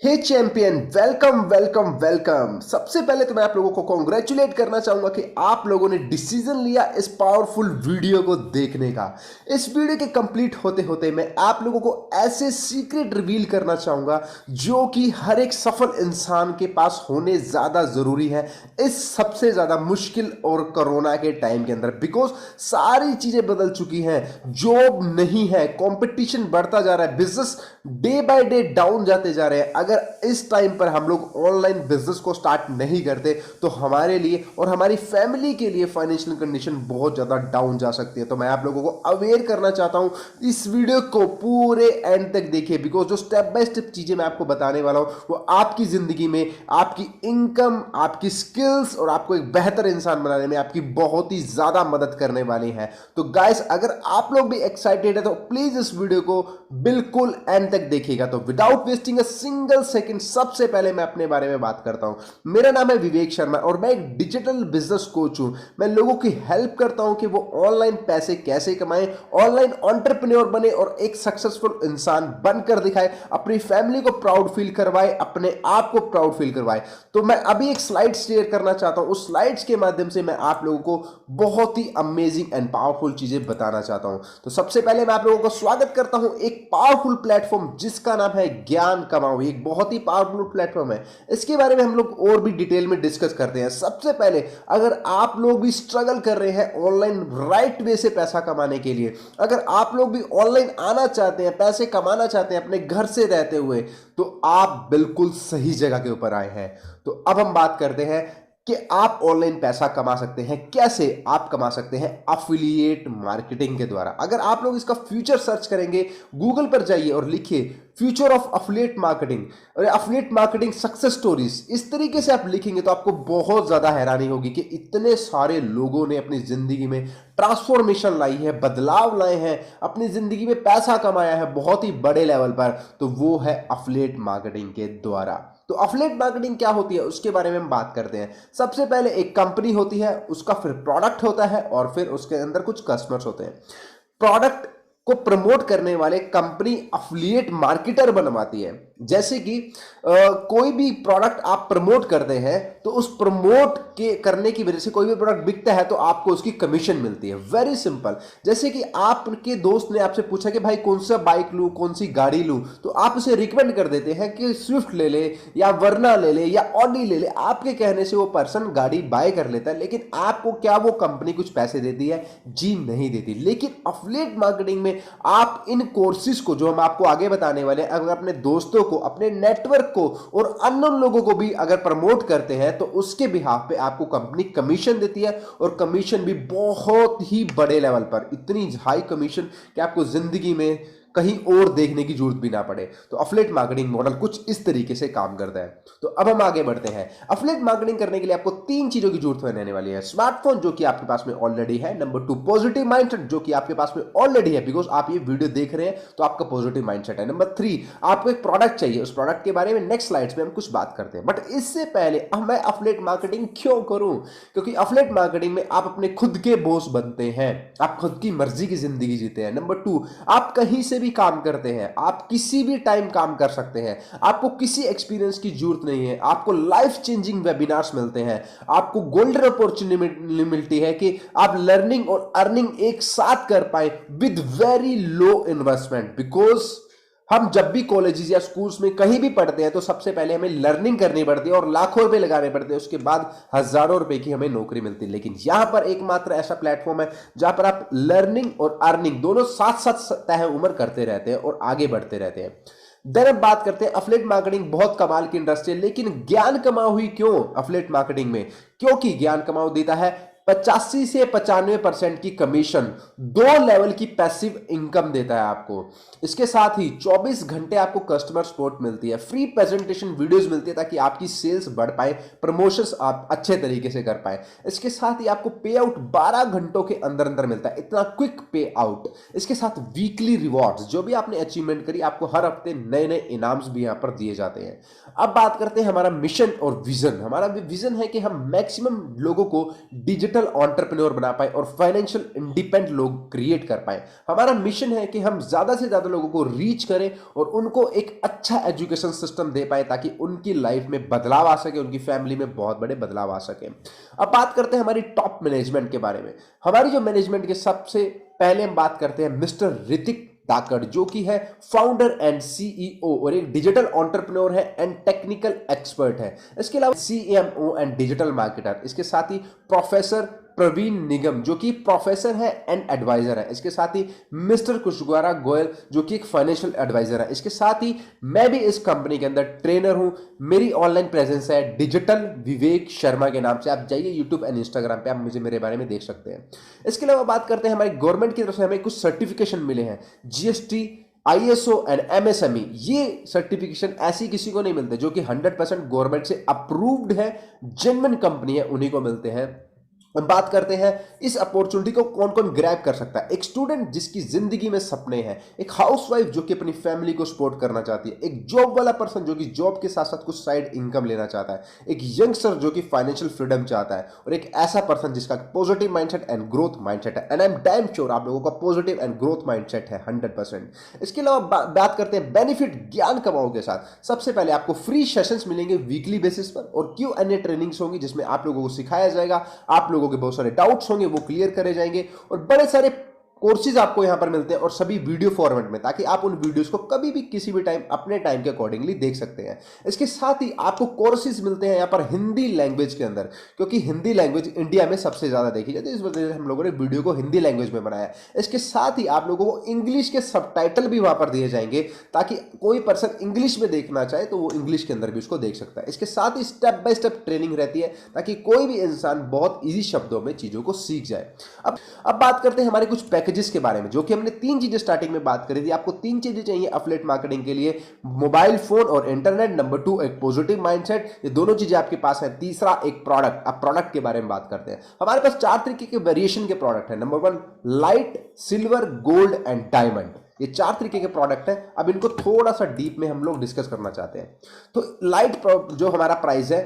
हे champion, welcome welcome welcome. सबसे पहले तो मैं आप लोगों को कॉन्ग्रेचुलेट करना चाहूंगा कि आप लोगों ने डिसीजन लिया इस पावरफुल वीडियो को देखने का। इस वीडियो के कंप्लीट होते होते मैं आप लोगों को ऐसे सीक्रेट रिवील करना चाहूंगा जो कि हर एक सफल इंसान के पास होने ज्यादा जरूरी है इस सबसे ज्यादा मुश्किल और कोरोना के टाइम के अंदर। बिकॉज सारी चीजें बदल चुकी हैं, जॉब नहीं है, कंपटीशन बढ़ता जा रहा है, business day by day down जाते जा रहे हैं। अगर इस टाइम पर हम लोग ऑनलाइन बिजनेस को स्टार्ट नहीं करते तो हमारे लिए और हमारी फैमिली के लिए फाइनेंशियल कंडीशन बहुत ज्यादा डाउन जा सकती है। तो मैं आप लोगों को अवेयर करना चाहता हूं, इस वीडियो को पूरे एंड तक देखिए। बिकॉज जो स्टेप बाय स्टेप चीजें मैं आपको बताने वाला हूं वो आपकी जिंदगी में आपकी इनकम, आपकी स्किल्स और आपको एक बेहतर इंसान बनाने में आपकी बहुत ही ज्यादा मदद करने वाली है। तो गाइस, अगर आप लोग भी एक्साइटेड है तो प्लीज इस वीडियो को बिल्कुल एंड तक देखिएगा। तो without wasting a single second सबसे पहले मैं अपने बारे में बात करता हूं। मेरा नाम है विवेक शर्मा और मैं एक डिजिटल बिजनेस कोच हूं। मैं लोगों की हेल्प करता हूं कि वो ऑनलाइन पैसे कैसे कमाएं, ऑनलाइन एंटरप्रेन्योर बने और एक सक्सेसफुल इंसान बनकर दिखाए, अपनी फैमिली को प्राउड फील करवाए, अपने आप को प्राउड फील करवाए। तो मैं अभी एक स्लाइड शेयर करना चाहता हूं। उस स्लाइड्स के माध्यम से मैं आप लोगों को बहुत ही अमेजिंग एंड पावरफुल चीजें बताना चाहता हूं। तो सबसे पहले मैं आप लोगों को स्वागत करता हूं एक पावरफुल प्लेटफॉर्म जिसका नाम है ज्ञान कमाओ। एक बहुत ही पावरफुल प्लेटफॉर्म है, इसके बारे में हम लोग और भी डिटेल में डिस्कस करते हैं। सबसे पहले, अगर आप लोग भी स्ट्रगल कर रहे हैं ऑनलाइन राइट वे से पैसा कमाने के लिए, अगर आप लोग भी ऑनलाइन आना चाहते हैं, पैसे कमाना चाहते हैं अपने घर से रहते हुए, तो आप बिल्कुल सही जगह के ऊपर आए हैं। तो अब हम बात करते हैं कि आप ऑनलाइन पैसा कमा सकते हैं। कैसे आप कमा सकते हैं? अफिलिएट मार्केटिंग के द्वारा। अगर आप लोग इसका फ्यूचर सर्च करेंगे, गूगल पर जाइए और लिखिए फ्यूचर ऑफ अफिलिएट मार्केटिंग और अफिलिएट मार्केटिंग सक्सेस स्टोरीज, इस तरीके से आप लिखेंगे तो आपको बहुत ज्यादा हैरानी होगी कि इतने सारे लोगों ने अपनी जिंदगी में ट्रांसफॉर्मेशन लाई है, बदलाव लाए हैं, अपनी जिंदगी में पैसा कमाया है बहुत ही बड़े लेवल पर। तो वो है अफिलिएट मार्केटिंग के द्वारा। तो अफिलिएट मार्केटिंग क्या होती है उसके बारे में हम बात करते हैं। सबसे पहले एक कंपनी होती है, उसका फिर प्रोडक्ट होता है और फिर उसके अंदर कुछ कस्टमर्स होते हैं। प्रोडक्ट को प्रमोट करने वाले कंपनी अफिलिएट मार्केटर बनवाती है। जैसे कि कोई भी प्रोडक्ट आप प्रमोट करते हैं तो उस प्रमोट के करने की वजह से कोई भी प्रोडक्ट बिकता है तो आपको उसकी कमीशन मिलती है। Very simple. जैसे कि आपके दोस्त ने आपसे पूछा कि भाई कौन सा बाइक लूं, कौन सी गाड़ी लूं, तो आप उसे रिकमेंड कर देते हैं कि स्विफ्ट ले ले या वर्ना ले ले या ऑडी ले ले। आपके कहने से वो पर्सन गाड़ी बाय कर लेता है, लेकिन आपको क्या वो कंपनी कुछ पैसे देती है? जी नहीं देती। लेकिन अफिलिएट मार्केटिंग में आप इन कोर्सेज को जो हम आपको आगे बताने वाले हैं, अगर अपने दोस्तों को, अपने नेटवर्क को और अननोन लोगों को भी अगर प्रमोट करते हैं तो उसके बिहाफ पे आपको कंपनी कमीशन देती है, और कमीशन भी बहुत ही बड़े लेवल पर। इतनी हाई कमीशन कि आपको जिंदगी में कहीं और देखने की जरूरत भी ना पड़े। तो अफिलिएट मार्केटिंग मॉडल कुछ इस तरीके से काम करता है। तो अब हम आगे बढ़ते हैं। अफिलिएट मार्केटिंग करने के लिए आपको तीन चीजों की जरूरत होने वाली है। स्मार्टफोन जो कि आपके पास में ऑलरेडी है, नंबर 2 पॉजिटिव माइंडसेट जो कि आपके पास में ऑलरेडी है, बिकॉज आप ये वीडियो देख रहे हैं तो आपका पॉजिटिव माइंडसेट है। नंबर 3 आपको एक प्रोडक्ट चाहिए। उस प्रोडक्ट के बारे में नेक्स्ट स्लाइड्स में हम कुछ बात करते हैं। बट इससे पहले मैं अफिलिएट मार्केटिंग क्यों करूं? क्योंकि अफिलिएट मार्केटिंग में आप अपने खुद के बॉस बनते हैं, आप खुद की मर्जी की जिंदगी जीते हैं। नंबर 2 आप कहीं से भी काम करते हैं, आप किसी भी टाइम काम कर सकते हैं, आपको किसी एक्सपीरियंस की जरूरत नहीं है, आपको लाइफ चेंजिंग वेबिनार्स मिलते हैं, आपको गोल्डन अपॉर्चुनिटी मिलती है कि आप लर्निंग और अर्निंग एक साथ कर पाए with very low investment. Because हम जब भी कॉलेजेस या स्कूल्स में कहीं भी पढ़ते हैं तो सबसे पहले हमें लर्निंग करनी पड़ती है और लाखों रुपए लगाने पड़ते हैं, उसके बाद हजारों रुपए की हमें नौकरी मिलती है। लेकिन यहां पर एकमात्र ऐसा प्लेटफॉर्म है जहां पर आप लर्निंग और अर्निंग दोनों साथ साथ तय उम्र करते रहते हैं और आगे बढ़ते रहते हैं। देन अब बात करते हैं, अफिलिएट मार्केटिंग बहुत कमाल की इंडस्ट्री है, लेकिन ज्ञान कमाओ हुई क्यों अफिलिएट मार्केटिंग में? क्योंकि ज्ञान कमाओ देता है 85 से 95% की कमीशन, 2 लेवल की पैसिव इनकम देता है आपको। इसके साथ ही 24 घंटे आपको कस्टमर सपोर्ट मिलती है, फ्री प्रेजेंटेशन वीडियोस मिलती है ताकि आपकी सेल्स बढ़ पाए, प्रमोशंस आप अच्छे तरीके से कर पाए। इसके साथ ही आपको पे आउट 12 घंटों के अंदर अंदर मिलता है, इतना क्विक पे आउट। इसके साथ वीकली रिवॉर्ड्स, जो भी आपने अचीवमेंट करी आपको हर हफ्ते नए नए इनाम्स भी यहां पर दिए जाते हैं। अब बात करते हैं हमारा मिशन और विजन। हमारा विजन है कि हम मैक्सिमम लोगों को डिजिटल डिजिटल एंटरप्रेन्योर बना पाए और फाइनेंशियल इंडिपेंडेंट लोग क्रिएट कर पाए। हमारा मिशन है कि हम ज्यादा से ज्यादा लोगों को रीच करें और उनको एक अच्छा एजुकेशन सिस्टम दे पाए ताकि उनकी लाइफ में बदलाव आ सके, उनकी फैमिली में बहुत बड़े बदलाव आ सके। अब बात करते हैं हमारी टॉप मैनेजमेंट के बारे में। हमारी जो मैनेजमेंट के सबसे पहले हम बात करते हैं मिस्टर ऋतिक धाकड़, जो कि है फाउंडर एंड सीईओ और एक डिजिटल एंटरप्रेन्योर है एंड टेक्निकल एक्सपर्ट है। इसके अलावा सीएमओ एंड डिजिटल मार्केटर। इसके साथ ही प्रोफेसर प्रवीण निगम, जो कि प्रोफेसर है एंड एडवाइजर है। इसके साथ ही मिस्टर कुशवाहा गोयल, जो कि एक फाइनेंशियल एडवाइजर है। इसके साथ ही मैं भी इस कंपनी के अंदर ट्रेनर हूं। मेरी ऑनलाइन प्रेजेंस है डिजिटल विवेक शर्मा के नाम से। आप जाइए यूट्यूब एंड इंस्टाग्राम पे, आप मुझे मेरे बारे में देख सकते हैं। इसके अलावा बात करते हैं हमारी गवर्नमेंट की तरफ से हमें कुछ सर्टिफिकेशन मिले हैं, जीएसटी, आईएसओ एंड एमएसएमई। ये सर्टिफिकेशन ऐसी किसी को नहीं मिलते, जो कि 100% गवर्नमेंट से अप्रूव्ड है, जेन्युइन कंपनी है, उन्हीं को मिलते हैं। हम बात करते हैं इस अपॉर्चुनिटी को कौन कौन ग्रैब कर सकता है। एक स्टूडेंट जिसकी जिंदगी में सपने हैं, एक हाउसवाइफ जो कि अपनी फैमिली को सपोर्ट करना चाहती है, एक जॉब वाला पर्सन जो कि जॉब के साथ साथ कुछ साइड इनकम लेना चाहता है, एक यंगस्टर जो कि फाइनेंशियल फ्रीडम चाहता है, और एक ऐसा पर्सन जिसका positive mindset and growth mindset है। And I am damn sure आप लोगों का पॉजिटिव एंड ग्रोथ माइंडसेट है 100%। इसके अलावा बात करते हैं बेनिफिट ज्ञान कमाओ के साथ। सबसे पहले आपको फ्री सेशंस मिलेंगे वीकली बेसिस पर और Q&A ट्रेनिंग्स होंगी, जिसमें आप लोगों को सिखाया जाएगा, आप लोगों के बहुत सारे डाउट्स होंगे वो क्लियर करे जाएंगे, और बड़े सारे कोर्सेज आपको यहां पर मिलते हैं और सभी वीडियो फॉर्मेट में, ताकि आप उन वीडियोस को कभी भी किसी भी टाइम अपने टाइम के अकॉर्डिंगली देख सकते हैं। इसके साथ ही आपको कोर्सेज मिलते हैं यहां पर हिंदी लैंग्वेज के अंदर, क्योंकि हिंदी लैंग्वेज इंडिया में सबसे ज्यादा देखी जाती है, इस वजह से हम लोगों ने वीडियो को हिंदी लैंग्वेज में बनाया है। इसके साथ ही आप लोगों को इंग्लिश के सबटाइटल भी वहां पर दिए जाएंगे, ताकि कोई पर्सन इंग्लिश में देखना चाहे तो वो इंग्लिश के अंदर भी उसको देख सकता है। इसके साथ ही स्टेप बाय स्टेप ट्रेनिंग रहती है, ताकि कोई भी इंसान बहुत ईजी शब्दों में चीजों को सीख जाए। अब बात करते हैं हमारे कुछ पैकेजेस के बारे में, जो कि हमने 3 चीजें स्टार्टिंग में बात करी थी। आपको 3 चीजें चाहिए एफिलिएट मार्केटिंग के लिए, मोबाइल फोन और इंटरनेट, नंबर 2 एक पॉजिटिव माइंडसेट, ये दोनों चीजें आपके पास है, तीसरा एक प्रोडक्ट। अब प्रोडक्ट के बारे में बात करते हैं। हमारे पास 4 तरीके के वेरिएशन के प्रोडक्ट है। Number 1 light, silver, gold and diamond. ये 4 तरीके के प्रोडक्ट है। अब इनको थोड़ा सा डीप में हम लोग डिस्कस करना चाहते हैं। तो लाइट जो हमारा प्राइस है,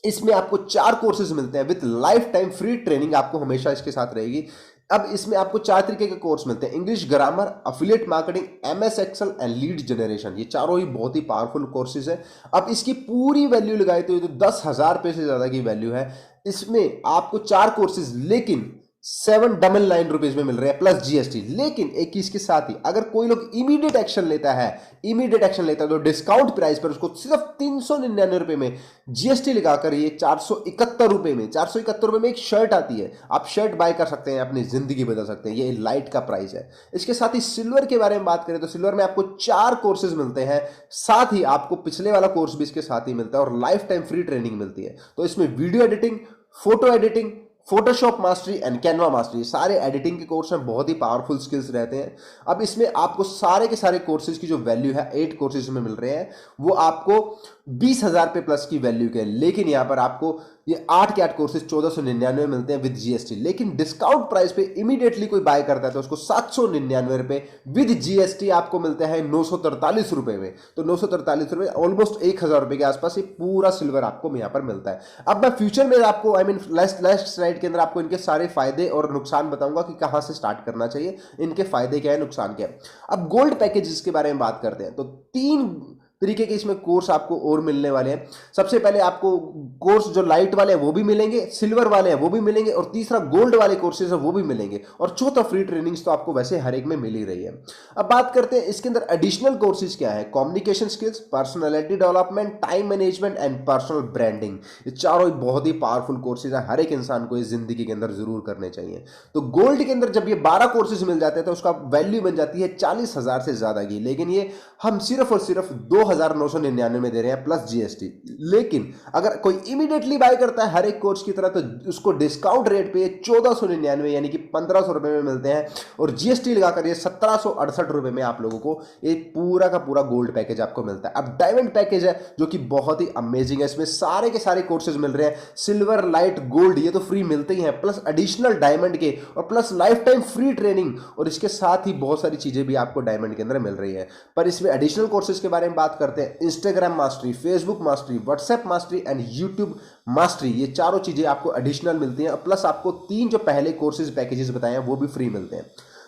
इसमें आपको 4 कोर्सेज मिलते हैं with life time free training, आपको हमेशा इसके साथ रहेगी। अब इसमें आपको 4 तरीके के कोर्स मिलते हैं, English grammar, affiliate marketing, MS Excel and lead generation. ये चारों ही बहुत ही पावरफुल कोर्सेज है। अब इसकी पूरी वैल्यू लगाई तो ये तो 10,000 रुपये से ज्यादा की वैल्यू है। इसमें आपको 4 कोर्सेज लेकिन 799 रुपीज में मिल रहे हैं प्लस जीएसटी। लेकिन एक चीज के साथ ही अगर कोई लोग इमीडिएट एक्शन लेता है तो डिस्काउंट प्राइस पर उसको सिर्फ 399 रुपए में जीएसटी लगाकर ये 471 रुपए में, 471 रुपए में एक शर्ट आती है। आप शर्ट बाय कर सकते हैं, अपनी जिंदगी बदल सकते हैं। ये लाइट का प्राइस है। इसके साथ ही सिल्वर के बारे में बात करें तो सिल्वर में आपको 4 कोर्सेज मिलते हैं, साथ ही आपको पिछले वाला कोर्स भी इसके साथ ही मिलता है और लाइफ टाइम फ्री ट्रेनिंग मिलती है। तो इसमें video editing, photo editing, Photoshop mastery and Canva mastery, सारे एडिटिंग के कोर्स में बहुत ही पावरफुल स्किल्स रहते हैं। अब इसमें आपको सारे के सारे कोर्सेज की जो वैल्यू है 8 कोर्सेज में मिल रहे हैं, वो आपको 20,000 पे प्लस की वैल्यू के, लेकिन यहां पर आपको ये 8 के 8 कोर्सेज 1499 में मिलते हैं विद जीएसटी। लेकिन डिस्काउंट प्राइस पे इमीडिएटली कोई बाय करता है तो उसको 799 रुपए विद जीएसटी आपको मिलते हैं 943 रुपए में। तो 943 रुपए, ऑलमोस्ट 1,000 रुपए के आसपास ये पूरा सिल्वर आपको यहां पर मिलता है। अब मैं फ्यूचर में आपको लास्ट स्लाइड के अंदर आपको इनके सारे फायदे और नुकसान बताऊंगा कि कहां से स्टार्ट करना चाहिए, इनके फायदे क्या है, नुकसान क्या है। अब गोल्ड पैकेजेस के बारे में बात करते हैं तो 3 तरीके के इसमें कोर्स आपको और मिलने वाले हैं। सबसे पहले आपको कोर्स जो लाइट वाले हैं वो भी मिलेंगे, सिल्वर वाले हैं वो भी मिलेंगे, और तीसरा गोल्ड वाले कोर्सेज है वो भी मिलेंगे, और चौथा फ्री ट्रेनिंग्स तो आपको वैसे हर एक में मिल ही रही है। अब बात करते हैं इसके अंदर एडिशनल कोर्सेज क्या है। Communication skills, personality development, time management and personal branding. ये चारों बहुत ही पावरफुल कोर्सेज है, हर एक इंसान को इस जिंदगी के अंदर जरूर करने चाहिए। तो गोल्ड के अंदर जब ये 12 कोर्सेज मिल जाते हैं तो उसका वैल्यू बन जाती है 40,000 से ज्यादा की, लेकिन ये हम सिर्फ और सिर्फ 2,999 में दे रहे हैं प्लस जीएसटी। लेकिन अगर कोई इमीडिएटली बाय करता है हर एक कोर्स की तरह तो उसको डिस्काउंट रेट पे 1499 यानी कि 1500 रुपए में मिलते हैं, और जीएसटी लगाकर ये 1768 रुपए में आप लोगों को ये पूरा का पूरा गोल्ड पैकेज आपको मिलता है। अब डायमंड पैकेज है जो कि बहुत ही अमेजिंग है, इसमें सारे के सारे कोर्सेज मिल रहे हैं, सिल्वर, लाइट, गोल्ड ये तो फ्री मिलते ही हैं, प्लस एडिशनल डायमंड के, और plus life time free training, और इसके साथ ही बहुत सारी चीजें भी आपको डायमंड के अंदर मिल रही है। पर इसमें एडिशनल कोर्सेज के बारे में बात बात करते हैं Instagram mastery, Facebook mastery, WhatsApp mastery and YouTube mastery, ये चारों चीज़ें आपको एडिशनल मिलती हैं, प्लस आपको 3 जो पहले कोर्सेज पैकेजेस बताए हैं वो भी फ्री मिलते हैं।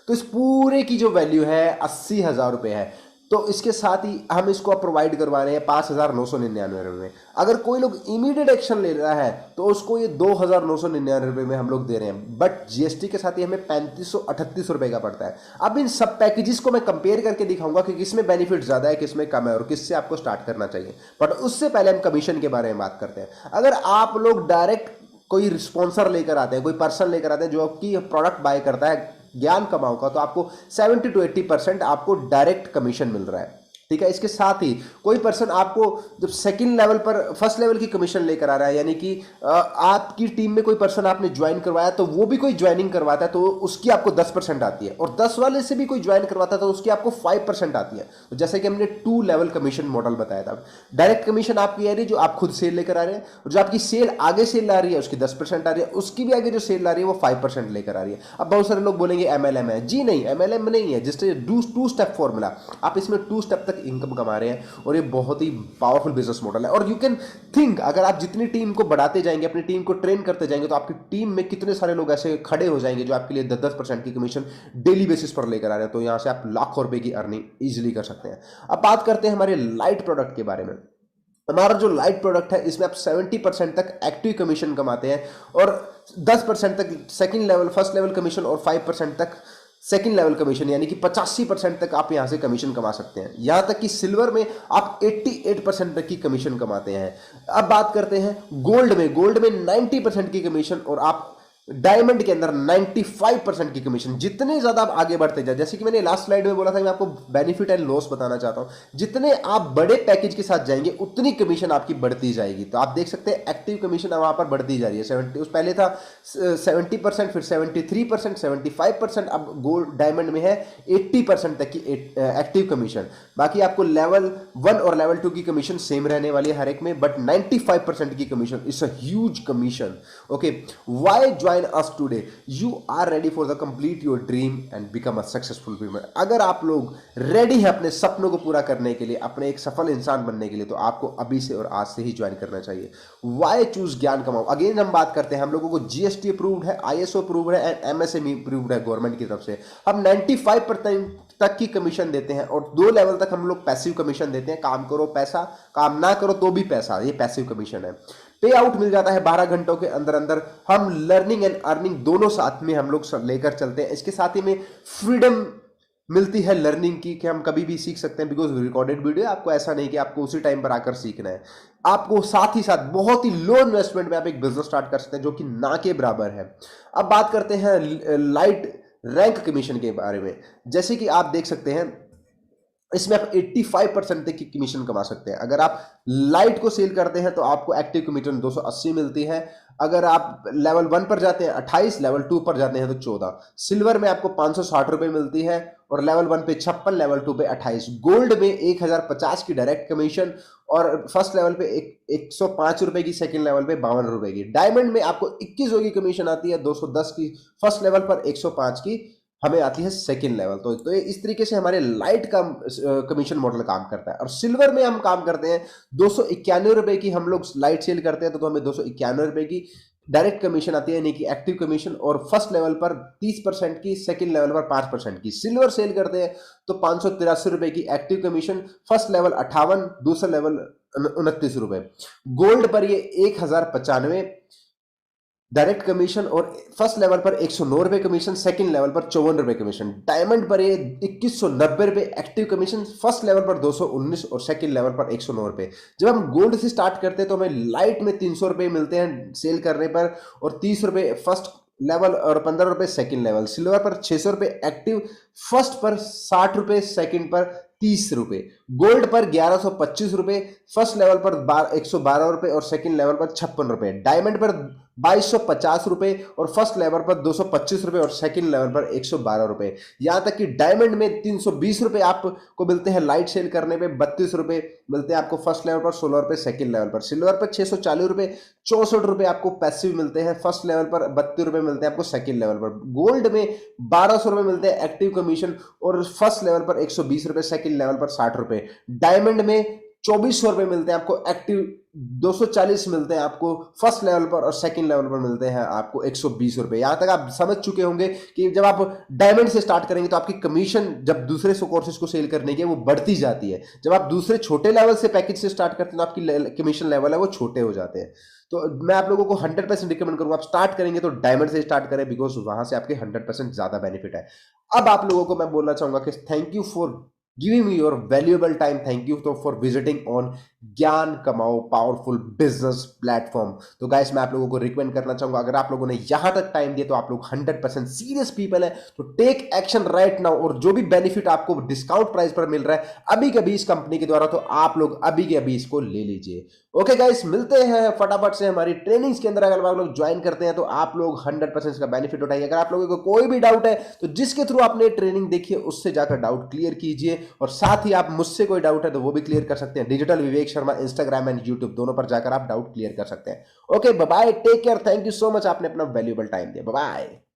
तो इस पूरे की जो वैल्यू है 80,000 रुपये है। तो इसके साथ ही हम इसको प्रोवाइड करवा रहे हैं 5,999 रुपये में। अगर कोई लोग इमीडिएट एक्शन ले रहा है तो उसको ये 2,999 रुपये में हम लोग दे रहे हैं, बट जीएसटी के साथ ही हमें 3,538 रुपये का पड़ता है। अब इन सब पैकेजेस को मैं कंपेयर करके दिखाऊंगा कि किसमें बेनिफिट ज़्यादा है, किसमें कम है और किससे आपको स्टार्ट करना चाहिए। बट उससे पहले हम कमीशन के बारे में बात करते हैं। अगर आप लोग डायरेक्ट कोई स्पॉन्सर लेकर आते हैं, कोई पर्सन लेकर आते हैं जो आपकी प्रोडक्ट बाय करता है ज्ञान कमाओ का, तो आपको 70 to 80% आपको डायरेक्ट कमीशन मिल रहा है। ठीक है, इसके साथ ही कोई पर्सन आपको जब सेकंड लेवल पर फर्स्ट लेवल की कमीशन लेकर आ रहा है, यानी कि आपकी टीम में कोई पर्सन आपने ज्वाइन करवाया तो वो भी कोई ज्वाइनिंग करवाता है तो उसकी आपको 10% आती है, और 10 वाले से भी कोई ज्वाइन करवाता है तो उसकी आपको 5% आती है। तो जैसे कि हमने 2 लेवल कमीशन मॉडल बताया था। डायरेक्ट कमीशन आपकी आ रही है जो आप खुद सेल लेकर आ रहे हैं, और जो आपकी सेल आगे सेल आ रही है उसकी 10% आ रही है, उसकी भी आगे जो सेल आ रही है वो 5% लेकर आ रही है। अब बहुत सारे लोग बोलेंगे MLM है। जी नहीं, MLM नहीं है, जिससे 2 स्टेप फॉर्मूला, आप इसमें 2 स्टेप तक इनकम कमा रहे हैं और ये बहुत ही पावरफुल बिजनेस मॉडल है। और यू कैन थिंक, अगर आप जितनी टीम को बढ़ाते जाएंगे, अपनी टीम को ट्रेन करते जाएंगे, तो आपकी टीम में कितने सारे लोग ऐसे खड़े हो जाएंगे जो आपके लिए 10% की कमीशन डेली बेसिस पर लेकर आ रहे हैं। तो यहां से आप लाखों रुपए की अर्निंग इजीली कर सकते हैं। अब बात करते हैं हमारे लाइट प्रोडक्ट के बारे में। हमारा जो लाइट प्रोडक्ट है इसमें आप 70% तक एक्टिव कमीशन कमाते हैं और 10% तक second level first level commission और 5% तक सेकंड लेवल कमीशन, यानी कि 85% तक आप यहां से कमीशन कमा सकते हैं। यहां तक कि सिल्वर में आप 88% तक की कमीशन कमाते हैं। अब बात करते हैं गोल्ड में। गोल्ड में 90% की कमीशन और आप डायमंड के अंदर 95% की कमीशन। जितने ज्यादा आप आगे बढ़ते जाए, जैसे कि मैंने लास्ट स्लाइड में बोला था, मैं आपको बेनिफिट एंड लॉस बताना चाहता हूं। जितने आप बड़े पैकेज के साथ जाएंगे उतनी कमीशन आपकी बढ़ती जाएगी। तो आप देख सकते हैं एक्टिव कमीशन वहां पर बढ़ती जा रही है। 70 उस पहले था 70%, फिर 73%, 75%, अब गोल्ड डायमंड में है 80% तक की एक्टिव कमीशन। बाकी आपको लेवल 1 और लेवल 2 की कमीशन सेम रहने वाली है हर एक में, बट 95% की commission is a huge commission. Okay, why join us today? You are ready for the complete your dream and become a successful dreamer। अगर आप लोग रेडी हैं अपने सपनों को पूरा करने के लिए, अपने एक सफल इंसान बनने के लिए, तो आपको अभी से और आज से ही ज्वाइन करना चाहिए। Why choose ज्ञान कमाओ? अगेन हम बात करते हैं, हम लोगों को GST अप्रूव्ड है, ISO अप्रूव्ड है एंड MSME अप्रूव्ड है गवर्नमेंट की तरफ से। हम 95% तक की कमीशन देते हैं और 2 लेवल तक हम लोग पैसिव कमीशन देते हैं। काम करो पैसा, काम ना करो तो भी पैसा, ये पैसिव कमीशन है। पे आउट मिल जाता है 12 घंटों के अंदर अंदर। हम लर्निंग एंड अर्निंग दोनों साथ में हम लोग लेकर चलते हैं। इसके साथ ही में फ्रीडम मिलती है लर्निंग की, कि हम कभी भी सीख सकते हैं, बिकॉज रिकॉर्डेड वीडियो है। आपको ऐसा नहीं कि आपको उसी टाइम पर आकर सीखना है, आपको साथ ही साथ बहुत ही लो इन्वेस्टमेंट में आप एक बिजनेस स्टार्ट कर सकते हैं जो कि ना के बराबर है। अब बात करते हैं लाइट रैंक कमीशन के बारे में। जैसे कि आप देख सकते हैं इसमें आप 85% तक की कमीशन कमा सकते हैं। अगर आप लाइट को सेल करते हैं तो आपको एक्टिव कमीशन 280 मिलती है। अगर आप लेवल 1 पर जाते हैं 28, लेवल 2 पर जाते हैं तो 14। सिल्वर में आपको 560 रुपये मिलती है और लेवल 1 पे 56, लेवल 2 पे 28। गोल्ड में 1050 की डायरेक्ट कमीशन और फर्स्ट लेवल पे 105 रुपए की, सेकंड लेवल पे 52 रुपए की। डायमंड में आपको 21 की कमीशन आती है, 210 की फर्स्ट लेवल पर, 105 की हमें आती है सेकंड लेवल। तो इस तरीके से हमारे लाइट का कमीशन मॉडल काम करता है। और सिल्वर में हम काम करते हैं 291 रुपए की, हम लोग लाइट सेल करते हैं तो हमें 291 रुपए की डायरेक्ट कमीशन आती है, यानी कि एक्टिव कमीशन, और फर्स्ट लेवल पर 30% की, सेकंड लेवल पर 5% की। सिल्वर सेल करते हैं तो 583 रुपए की एक्टिव कमीशन, फर्स्ट लेवल 58, दूसरा लेवल 29 रुपए। गोल्ड पर ये 1095 डायरेक्ट कमीशन और फर्स्ट लेवल पर 109 रुपए कमीशन, सेकंड लेवल पर 54 रुपए कमीशन। डायमंड पर ये 2190 रुपए एक्टिव कमीशन, फर्स्ट लेवल पर 219 और सेकंड लेवल पर 109 रुपए। जब हम गोल्ड से स्टार्ट करते हैं तो हमें लाइट में 300 रुपए मिलते हैं सेल करने पर, और 30 रुपए फर्स्ट लेवल और 15 रुपए सेकंड लेवल। सिल्वर पर 600 रुपए एक्टिव, फर्स्ट पर 60 रुपए, सेकंड पर 30 रुपए। गोल्ड पर 1125 रुपए, फर्स्ट लेवल पर 112 रुपए और सेकंड लेवल पर 56 रुपए। डायमंड पर 2250 रुपए, और फर्स्ट लेवल पर 225 रुपए, और सेकंड लेवल पर 112 रुपए। यहां तक कि डायमंड में 320 रुपए आपको मिलते हैं लाइट सेल करने पे, 32 रुपए मिलते हैं आपको फर्स्ट लेवल पर, 16 रुपए सेकंड लेवल पर। सिल्वर पर 640 रुपए, 64 रुपए आपको पैसिव मिलते हैं फर्स्ट लेवल पर, 32 रुपए मिलते हैं आपको सेकंड लेवल पर। गोल्ड में 1200 रुपए मिलते हैं एक्टिव कमीशन, और फर्स्ट लेवल पर 120 रुपए, सेकंड लेवल पर 60 रुपए। डायमंड में 2400 रुपए मिलते हैं आपको एक्टिव, 240 मिलते हैं आपको फर्स्ट लेवल पर, और सेकंड लेवल पर मिलते हैं आपको 120 रुपए। यहां तक आप समझ चुके होंगे कि जब आप डायमंड से स्टार्ट करेंगे तो आपकी कमीशन जब दूसरे कोर्सेज को सेल करने की वो बढ़ती जाती है। जब आप दूसरे छोटे लेवल से पैकेज से स्टार्ट करते हैं तो आपकी कमीशन लेवल है वो छोटे हो जाते हैं। तो मैं आप लोगों को 100% रिकमेंड करूंगा, आप स्टार्ट करेंगे तो डायमंड से स्टार्ट करें, बिकॉज वहां से आपके 100% ज्यादा बेनिफिट है। अब आप लोगों को मैं बोलना चाहूंगा कि thank you for giving me your valuable time. Thank you for visiting on ज्ञान कमाओ पावरफुल बिजनेस प्लेटफॉर्म। तो गाइस मैं आप लोगों को रिकमेंड करना चाहूंगा, अगर आप लोगों ने यहां तक टाइम दिया तो आप लोग 100% सीरियस पीपल है, तो टेक एक्शन राइट नाउ। और जो भी बेनिफिट आपको डिस्काउंट प्राइस पर मिल रहा है अभी के अभी इस कंपनी के द्वारा, तो आप लोग अभी के अभी इसको ले लीजिए। ओके गाइस, मिलते हैं फटाफट से हमारी ट्रेनिंग्स के अंदर। अगर आप लोग ज्वाइन करते हैं तो आप लोग 100% इसका बेनिफिट उठाइए। अगर आप लोगों को कोई भी डाउट है तो जिसके थ्रू आपने ट्रेनिंग देखी है उससे जाकर डाउट क्लियर कीजिए, और साथ ही आप मुझसे कोई डाउट है तो वो भी क्लियर कर सकते हैं। Digital Vivek Sharma Instagram and YouTube दोनों पर जाकर आप डाउट क्लियर कर सकते हैं। Okay bye bye, take care, thank you so much, आपने अपना वैल्यूएबल टाइम दिया, बाय बाय।